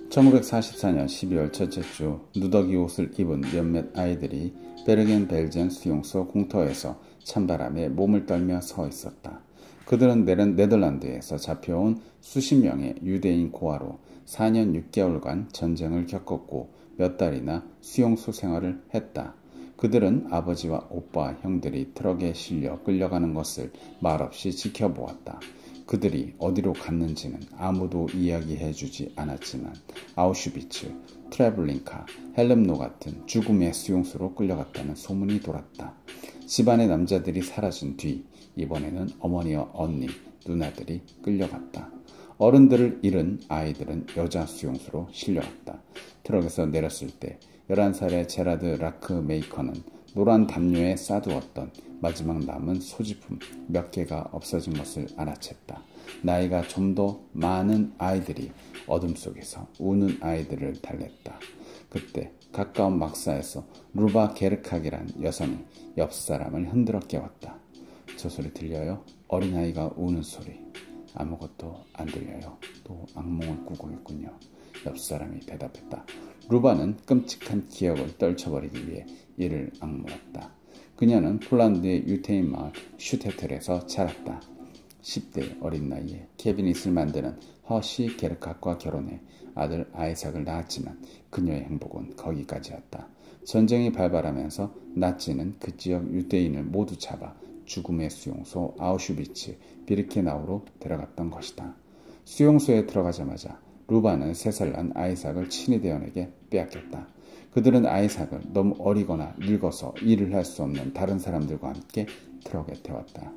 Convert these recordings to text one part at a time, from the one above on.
1944년 12월 첫째 주 누더기 옷을 입은 몇몇 아이들이 베르겐 벨젠 수용소 공터에서 찬바람에 몸을 떨며 서 있었다. 그들은 네덜란드에서 잡혀온 수십 명의 유대인 고아로 4년 6개월간 전쟁을 겪었고 몇 달이나 수용소 생활을 했다. 그들은 아버지와 오빠, 형들이 트럭에 실려 끌려가는 것을 말없이 지켜보았다. 그들이 어디로 갔는지는 아무도 이야기해주지 않았지만 아우슈비츠, 트레블링카, 헬름노 같은 죽음의 수용소로 끌려갔다는 소문이 돌았다. 집안의 남자들이 사라진 뒤 이번에는 어머니와 언니, 누나들이 끌려갔다. 어른들을 잃은 아이들은 여자 수용소로 실려왔다. 트럭에서 내렸을 때 11살의 제라드 라크 메이커는 노란 담요에 싸두었던 마지막 남은 소지품 몇 개가 없어진 것을 알아챘다. 나이가 좀 더 많은 아이들이 어둠 속에서 우는 아이들을 달랬다. 그때 가까운 막사에서 루바 게르카기란 여성이 옆 사람을 흔들어 깨웠다. 저 소리 들려요? 어린아이가 우는 소리. 아무것도 안 들려요. 또 악몽을 꾸고 있군요. 옆 사람이 대답했다. 루바는 끔찍한 기억을 떨쳐버리기 위해 이를 악물었다. 그녀는 폴란드의 유태인 마을 슈테틀에서 자랐다. 10대 어린 나이에 캐비닛을 만드는 허시 게르카과 결혼해 아들 아이삭을 낳았지만 그녀의 행복은 거기까지였다. 전쟁이 발발하면서 나치는 그 지역 유대인을 모두 잡아 죽음의 수용소 아우슈비츠 비르케나우로 데려갔던 것이다. 수용소에 들어가자마자 루바는 3살 난 아이삭을 친히 대원에게 빼앗겼다. 그들은 아이삭을 너무 어리거나 늙어서 일을 할 수 없는 다른 사람들과 함께 트럭에 태웠다.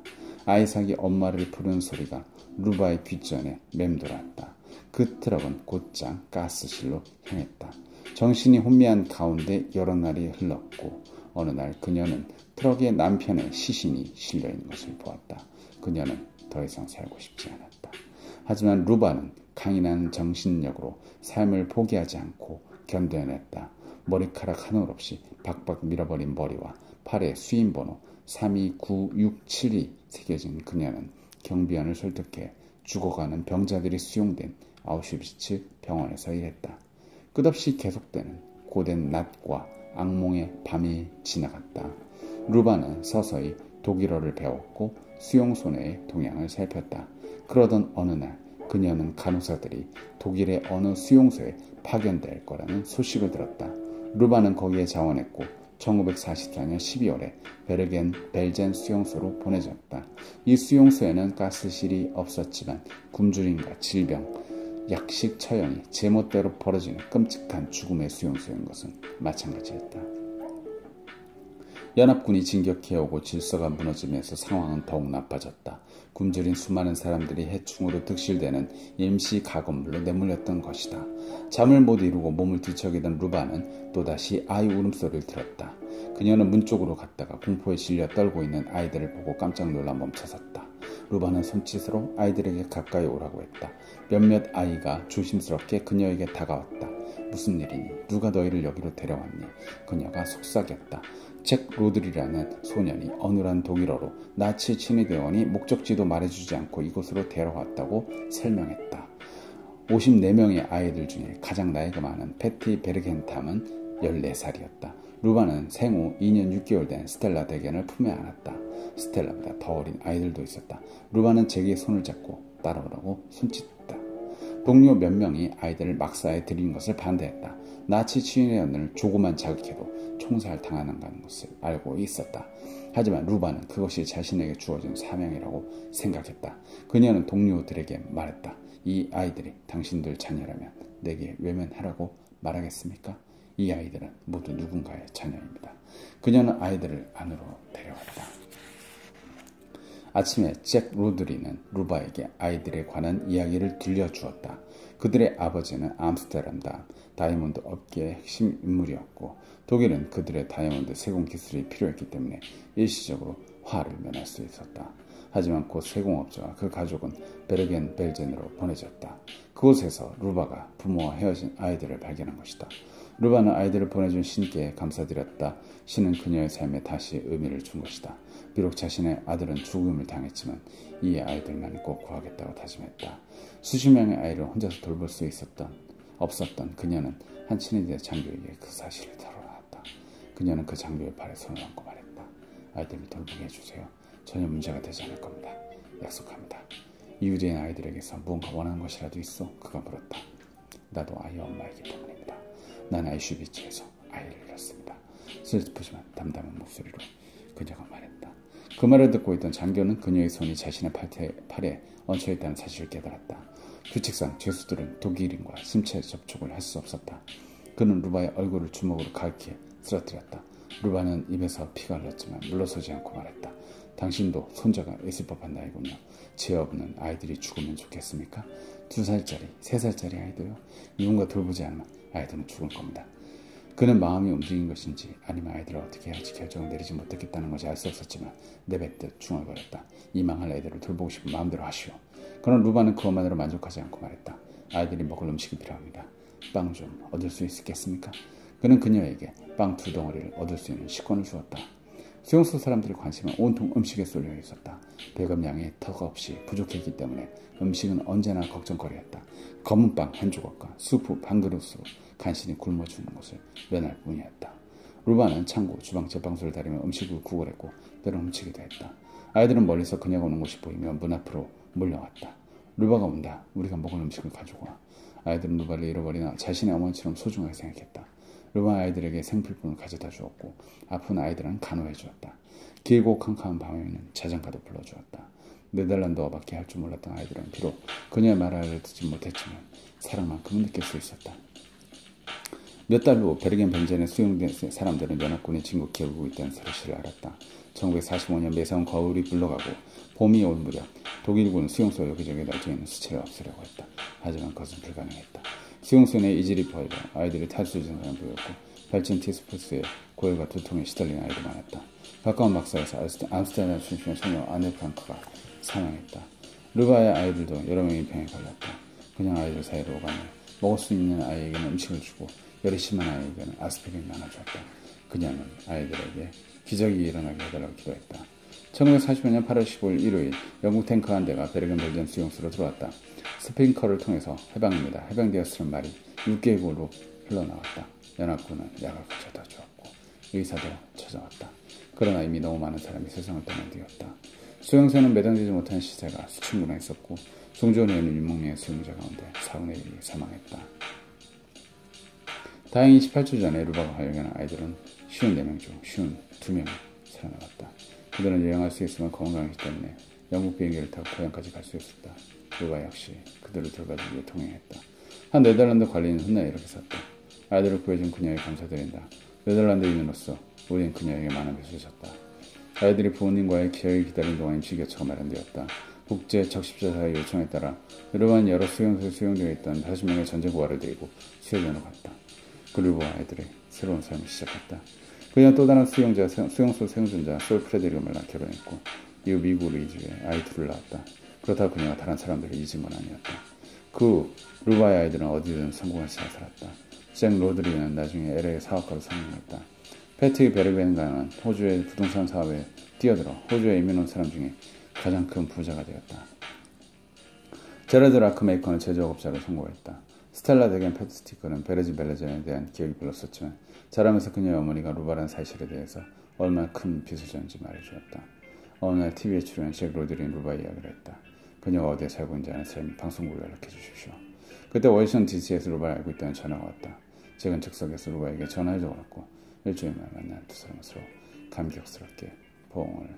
아이삭이 엄마를 부르는 소리가 루바의 귓전에 맴돌았다. 그 트럭은 곧장 가스실로 향했다. 정신이 혼미한 가운데 여러 날이 흘렀고 어느 날 그녀는 트럭에 남편의 시신이 실려있는 것을 보았다. 그녀는 더 이상 살고 싶지 않았다. 하지만 루바는 강인한 정신력으로 삶을 포기하지 않고 견뎌냈다. 머리카락 한 올 없이 박박 밀어버린 머리와 팔에 수임번호 329672이 새겨진 그녀는 경비원을 설득해 죽어가는 병자들이 수용된 아우슈비츠 병원에서 일했다. 끝없이 계속되는 고된 낮과 악몽의 밤이 지나갔다. 루바는 서서히 독일어를 배웠고 수용소 내의 동향을 살폈다. 그러던 어느 날 그녀는 간호사들이 독일의 어느 수용소에 파견될 거라는 소식을 들었다. 루바는 거기에 자원했고 1944년 12월에 베르겐 벨젠 수용소로 보내졌다. 이 수용소에는 가스실이 없었지만 굶주림과 질병, 약식 처형이 제멋대로 벌어지는 끔찍한 죽음의 수용소인 것은 마찬가지였다. 연합군이 진격해오고 질서가 무너지면서 상황은 더욱 나빠졌다. 굶주린 수많은 사람들이 해충으로 득실되는 임시 가건물로 내몰렸던 것이다. 잠을 못 이루고 몸을 뒤척이던 루바는 또다시 아이 울음소리를 들었다. 그녀는 문 쪽으로 갔다가 공포에 질려 떨고 있는 아이들을 보고 깜짝 놀라 멈춰섰다. 루바는 손짓으로 아이들에게 가까이 오라고 했다. 몇몇 아이가 조심스럽게 그녀에게 다가왔다. 무슨 일이니? 누가 너희를 여기로 데려왔니? 그녀가 속삭였다. 잭 로드리라는 소년이 어눌한 독일어로 나치 친위대원이 목적지도 말해주지 않고 이곳으로 데려왔다고 설명했다. 54명의 아이들 중에 가장 나이가 많은 패티 베르겐탐은 14살이었다. 루바는 생후 2년 6개월 된 스텔라 대견을 품에 안았다. 스텔라보다 더 어린 아이들도 있었다. 루바는 잭의 손을 잡고 따라오라고 손짓했다. 동료 몇 명이 아이들을 막사에 들인 것을 반대했다. 나치 친위대원을 조금만 자극해도 총살 당하는 것을 알고 있었다. 하지만 루바는 그것이 자신에게 주어진 사명이라고 생각했다. 그녀는 동료들에게 말했다. 이 아이들이 당신들 자녀라면 내게 외면하라고 말하겠습니까? 이 아이들은 모두 누군가의 자녀입니다. 그녀는 아이들을 안으로 데려왔다. 아침에 잭 로드리는 루바에게 아이들에 관한 이야기를 들려주었다. 그들의 아버지는 암스테르담 다이아몬드 업계의 핵심 인물이었고 독일은 그들의 다이아몬드 세공 기술이 필요했기 때문에 일시적으로 화를 면할 수 있었다. 하지만 곧 세공업자와 그 가족은 베르겐 벨젠으로 보내졌다. 그곳에서 루바가 부모와 헤어진 아이들을 발견한 것이다. 루바는 아이들을 보내준 신께 감사드렸다. 신은 그녀의 삶에 다시 의미를 준 것이다. 비록 자신의 아들은 죽음을 당했지만 이 아이들만 꼭 구하겠다고 다짐했다. 수십 명의 아이를 혼자서 돌볼 수 있었던 없었던 그녀는 한 친위대 장교에게 그 사실을 털어놨다. 그녀는 그 장교의 발에 손을 얹고 말했다. 아이들을 돌보게 해주세요. 전혀 문제가 되지 않을 겁니다. 약속합니다. 이유리인 아이들에게서 무언가 원하는 것이라도 있어? 그가 물었다. 나도 아이의 엄마이기 때문입니다. 난 아이슈비츠에서 아이를 잃었습니다. 슬프지만 담담한 목소리로 그녀가 말했다. 그 말을 듣고 있던 장교는 그녀의 손이 자신의 팔에 얹혀있다는 사실을 깨달았다. 규칙상 죄수들은 독일인과 신체 접촉을 할 수 없었다. 그는 루바의 얼굴을 주먹으로 가득히 쓰러뜨렸다. 루바는 입에서 피가 흘렀지만 물러서지 않고 말했다. 당신도 손자가 있을 법한 나이군요. 죄 없는 아이들이 죽으면 좋겠습니까? 2살짜리, 3살짜리 아이도요. 누군가 돌보지 않으면 아이들은 죽을 겁니다. 그는 마음이 움직인 것인지 아니면 아이들을 어떻게 해야 할지 결정을 내리지 못했겠다는 것이 알 수 없었지만 내뱉듯 중얼거렸다. 이 망할 아이들을 돌보고 싶은 마음대로 하시오. 그런 루바는 그것만으로 만족하지 않고 말했다. 아이들이 먹을 음식이 필요합니다. 빵 좀 얻을 수 있겠습니까? 그는 그녀에게 빵 2덩어리를 얻을 수 있는 식권을 주었다. 수용소 사람들의 관심은 온통 음식에 쏠려 있었다. 배급량이 턱없이 부족했기 때문에 음식은 언제나 걱정거리였다. 검은 빵 한 조각과 수프 반 그릇으로 간신히 굶어주는 것을 면할 뿐이었다. 루바는 창고, 주방, 제빵소를 다니며 음식을 구걸했고 때론 훔치기도 했다. 아이들은 멀리서 그녀가 오는 것이 보이며 문 앞으로 몰려왔다. 루바가 온다. 우리가 먹을 음식을 가지고 와. 아이들은 루바를 잃어버리나 자신의 어머니처럼 소중하게 생각했다. 루바 아이들에게 생필품을 가져다 주었고 아픈 아이들은 간호해 주었다. 길고 캄캄한 밤에는 자장가도 불러주었다. 네덜란드어밖에 할 줄 몰랐던 아이들은 비록 그녀의 말을 듣지 못했지만 사랑만큼은 느낄 수 있었다. 몇 달 후 베르겐 벤젠에 수용된 사람들은 연합군이 진국해 오고 있다는 사실을 알았다. 1945년 매서운 거울이 물러가고 봄이 올 무렵 독일군 수용소 여기저기 널쳐있는 수치를 없애려고 했다. 하지만 그것은 불가능했다. 수용소 내 이질이 퍼져 아이들이 탈수해진 사람들이었고 발진 티스푸스에 고열과 두통에 시달린 아이도 많았다. 가까운 막사에서 암스테르담 출신의 소녀 아네 프랑크가 사망했다. 루바의 아이들도 여러 명이 병에 걸렸다. 그냥 아이들 사이로 오가며 먹을 수 있는 아이에게는 음식을 주고 열이 심한 아이에게는 아스피린을 나눠주었다. 그녀는 아이들에게 기적이 일어나게 해달라고 기도했다. 1945년 8월 15일 일요일 영국 탱크 한 대가 베르겐 벨젠 수용소로 들어왔다. 스프링커를 통해서 해방입니다. 해방되었으는 말이 6개국으로 흘러나왔다. 연합군은 약을 가져다 주었고 의사도 찾아왔다. 그러나 이미 너무 많은 사람이 세상을 떠난 뒤였다. 수용소에는 매장되지 못한 시체가 수천구나 있었고 송전에 있는 6명의 수용자 가운데 4분의 1이 사망했다. 다행히 18주 전에 루바가 발견한 아이들은 54명 중 52명이 살아남았다. 그들은 여행할 수 있으면 건강하기 때문에 영국 비행기를 타고 고향까지 갈 수 있었다. 루바 역시 그들을 돌봐주기 위해 통행했다. 한 네덜란드 관리는 훗날 이렇게 썼다. 아이들을 구해준 그녀에 감사드린다. 네덜란드인으로서 우리는 그녀에게 많은 빚을 졌다. 아이들이 부모님과의 기회를 기다린 동안 임시교처가 마련되었다. 국제 적십자사의 요청에 따라 루바는 여러 수용소에 수용되어 있던 40명의 전쟁 고아를 데리고 수용소로 갔다. 그리고 아이들의 새로운 삶을 시작했다. 그녀는 또 다른 수용소 생존자 솔 프레데릭을 만나 결혼했고 이후 미국으로 이주해 아이 둘을 낳았다. 그렇다고 그녀가 다른 사람들을 잊은 건 아니었다. 그 후 루바의 아이들은 어디든 성공한 삶을 살았다. 잭 로드리는 나중에 LA의 사업가로 성공했다. 패트릭 베르겐가는 호주의 부동산 사업에 뛰어들어 호주에 이민 온 사람 중에 가장 큰 부자가 되었다. 제라드 라크메이커는 제조업자로 성공했다. 스텔라 데겐 패트스티커는 베르지 벨레젠에 대한 기억이 별로었지만 자라면서 그녀의 어머니가 루바라는 사실에 대해서 얼마나 큰 빚을 졌는지 말해주었다. 어느 날 TV에 출연한 잭 로드리는 루바 이야기를 했다. 그녀가 어디에 살고 있는지 아는 사람이 방송국에 연락해 주십시오. 그때 워싱턴 DC에서 루바를 알고 있다는 전화가 왔다. 잭은 즉석에서 루바에게 전화를 적어놨고 일주일 만에 만난 두 사람은 서로 감격스럽게 포옹을